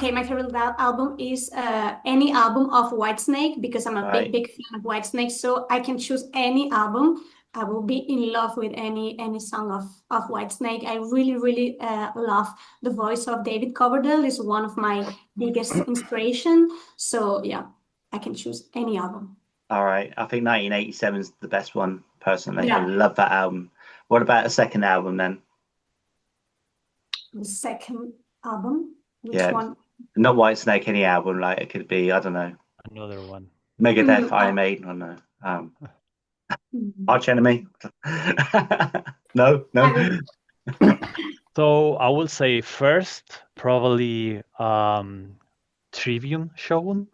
Okay, my favorite album is any album of Whitesnake because I'm a Right. big fan of Whitesnake. So I can choose any album. I will be in love with any song of Whitesnake. I really love the voice of David Coverdale. Is one of my biggest inspiration. So yeah, I can choose any album. All right. I think 1987 is the best one, personally. I Yeah, love that album. What about a second album then? the second album. Which Yeah, one? not Whitesnake, any album. Like it could be, I don't know, Another one. Megadeth, Mm, Iron Maiden, I don't know. mm, Arch Enemy. No, I no. will. So I will say first, probably Tribune Shogun.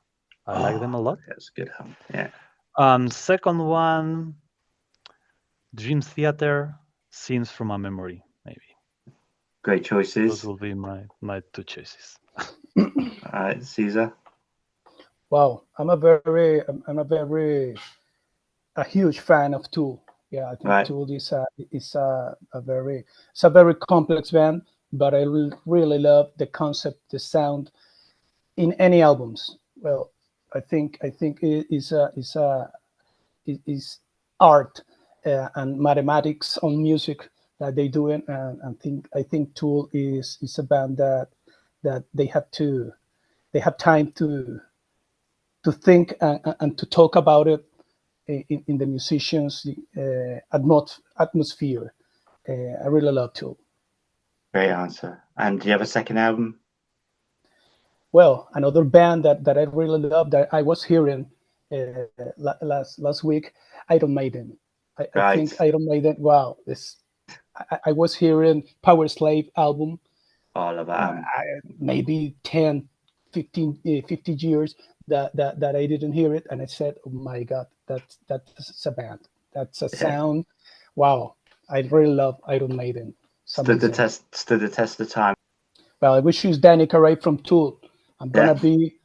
I like them a lot. That's a good one. Yeah. Second one, Dream Theater, Scenes from a Memory, maybe. Great Those choices. will be my two choices. All right, Caesar. Wow, I'm a huge fan of Tool. Yeah, I think Right. Tool is a very complex band, but I really love the concept, the sound in any albums. Well, I think it is art and mathematics on music that they do it, and I think Tool is a band that they have time to think and to talk about it in the musicians atmosphere. I really love Tool. Great answer. And do you have a second album? Well, another band that I really love that I was hearing last week, Iron Maiden. I Right. think Iron Maiden. Wow, I was hearing Power Slave album. Oh, I love that album. Maybe 10, 15, 50 years that I didn't hear it, and I said, "Oh my God, that's a band. That's a sound. Wow, I really love Iron Maiden." Stood the test of time. Well, I wish you Danny Carey from Tool. I'm gonna be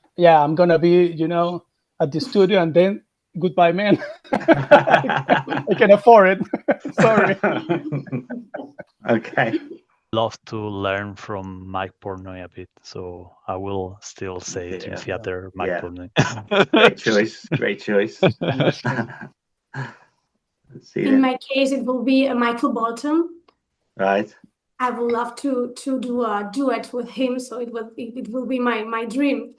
at the studio, and then goodbye, man. I can afford it. Sorry. Okay. Love to learn from Mike Portnoy a bit, so I will still say Dream Theater, Mike Portnoy. Great choice. Great choice. In my case, it will be a Michael Bolton. Right. I would love to do a duet with him, so it will be my dream.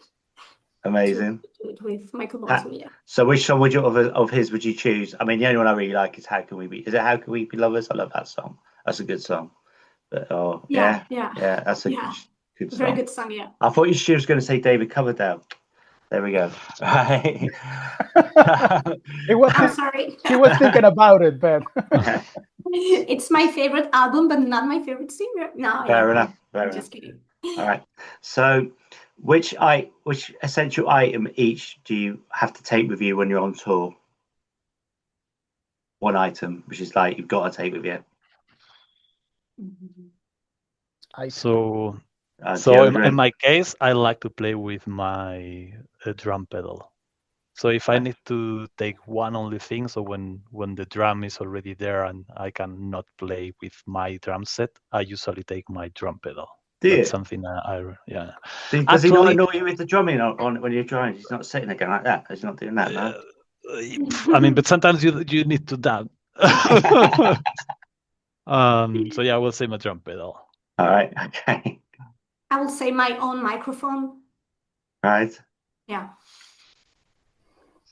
Amazing. To do it with Michael Bolton, yeah. So which song of his would you choose? I mean, the only one I really like is How Can We Be? Is it How Can We Be Lovers? I love that song. That's a good song. But yeah, that's a good song. Very good song, yeah. I thought she was going to say David Coverdale. There we go. Right. I'm sorry. He was thinking about it, Ben. It's my favorite album, but not my favorite singer. No. Fair enough. Just kidding. All right. So, which essential item each do you have to take with you when you're on tour? One item, which is like you've got to take with you. So in my case, I like to play with my drum pedal. So if I need to take one only thing, so when the drum is already there and I cannot play with my drum set, I usually take my drum pedal. That's something Does he not annoy you with the drumming on when you're drumming? He's not sitting there going like that. He's not doing that, no? I mean, but sometimes you need to dab. So yeah, I will say my drum pedal. All right. Okay. I will say my own microphone. Right. Yeah.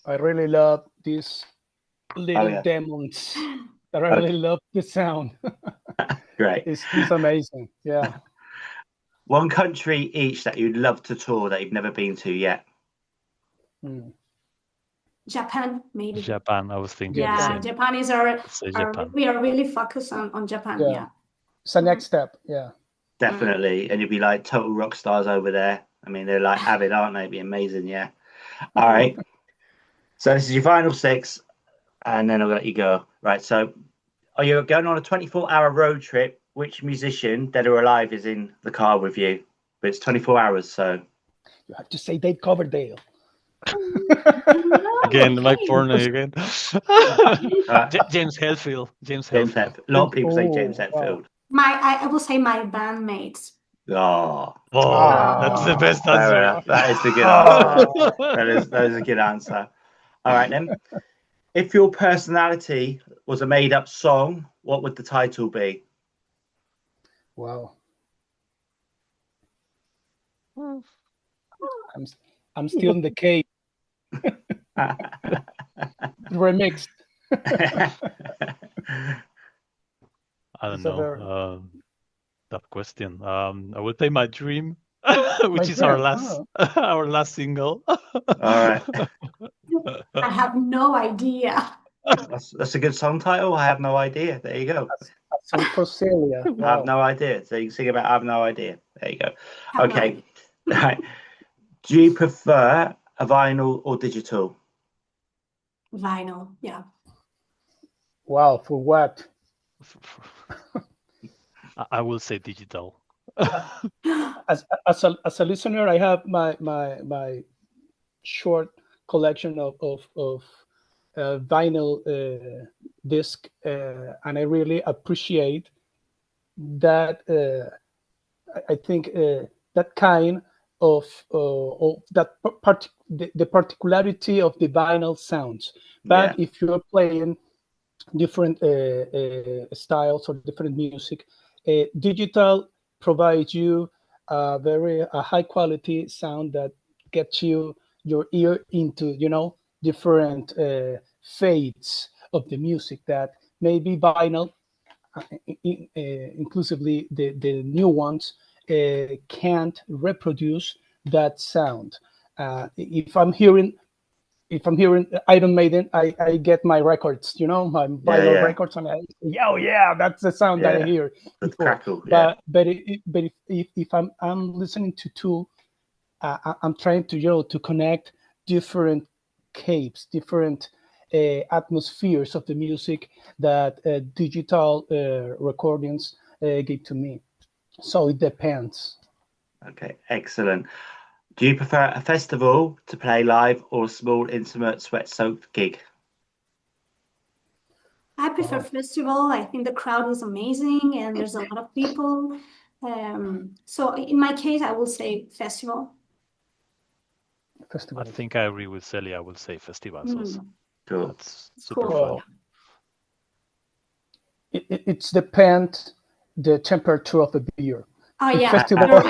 I really love these little demons. I really love the sound. Great. It's amazing. Yeah. One country each that you'd love to tour that you've never been to yet. Japan, maybe. Japan, I was thinking. Yeah, Japan is we are really focused on Japan. Yeah. It's the next step. Yeah. Definitely. And you'd be like total rock stars over there. I mean, they're like avid, aren't they? It'd be amazing. Yeah. All right. So this is your final 6, and then I'll let you go. Right. So are you going on a 24-hour road trip? Which musician, dead or alive, is in the car with you? But it's 24 hours, so you have to say Dave Coverdale. Again, Mike Portnoy again. James Hetfield. A lot of people say James Hetfield. I will say my bandmates. Oh, that's the best answer. That is the good answer. That is a good answer. All right, then. If your personality was a made-up song, what would the title be? Wow. I'm still in the cave. Remixed. I don't know. Tough question. I would say My Dream, which is our last single. All right. I have no idea. That's a good song title. I have no idea. There you go. Some for Celia. Wow. I have no idea. So you can sing about I have no idea. There you go. Okay. Right. Do you prefer a vinyl or digital? Vinyl, yeah. Wow, for what? I will say digital. As a listener, I have my short collection of vinyl disc, and I really appreciate that. I think that kind of that the particularity of the vinyl sounds. But if you're playing different styles or different music, digital provides you a high quality sound that gets your ear into different fades of the music that maybe vinyl, inclusively the new ones, can't reproduce that sound. If I'm hearing Iron Maiden, I get my records, my vinyl records, and that's the sound that I hear. Crackle, but if I'm listening to Tool, I'm trying to connect different caves, different atmospheres of the music that digital recordings give to me. So it depends. Okay, excellent. Do you prefer a festival to play live or a small, intimate, sweat-soaked gig? I prefer festival. I think the crowd is amazing and there's a lot of people. So in my case, I will say festival. I think I agree with Celia. I will say festivals also. Cool. That's super cool. fun. It's depends the temperature of the beer. Oh yeah, festival. You're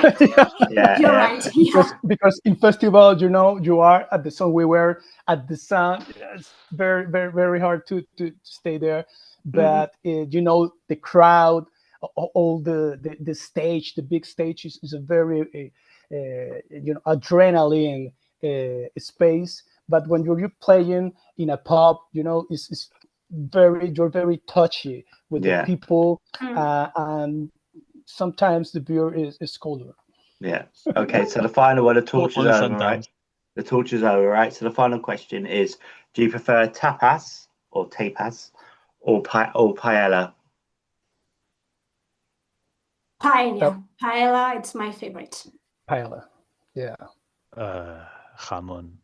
right. Yeah. Because in festival, you are at the sun. We were at the sun. It's very, very, very hard to stay there. But the crowd, all the stage, the big stage is a very adrenaline space. But when you're playing in a pub, it's you're very touchy with the people, and sometimes the beer is colder. Yeah. Okay. So the final one, the torch is over, right? The torch is over, right? So the final question is: do you prefer tapas or paella? Paella, it's my favorite. Paella, yeah. Jamón.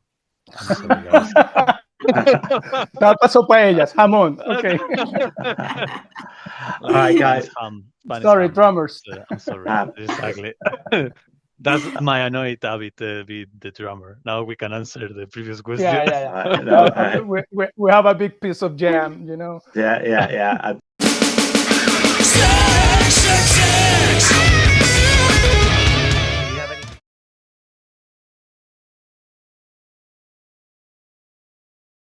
Tapas or paellas, jamón. Okay. All right, guys. Sorry, drummers. I'm sorry. Exactly. That's my annoyed David, the drummer. Now we can answer the previous question. Yeah. We have a big piece of jam, Yeah.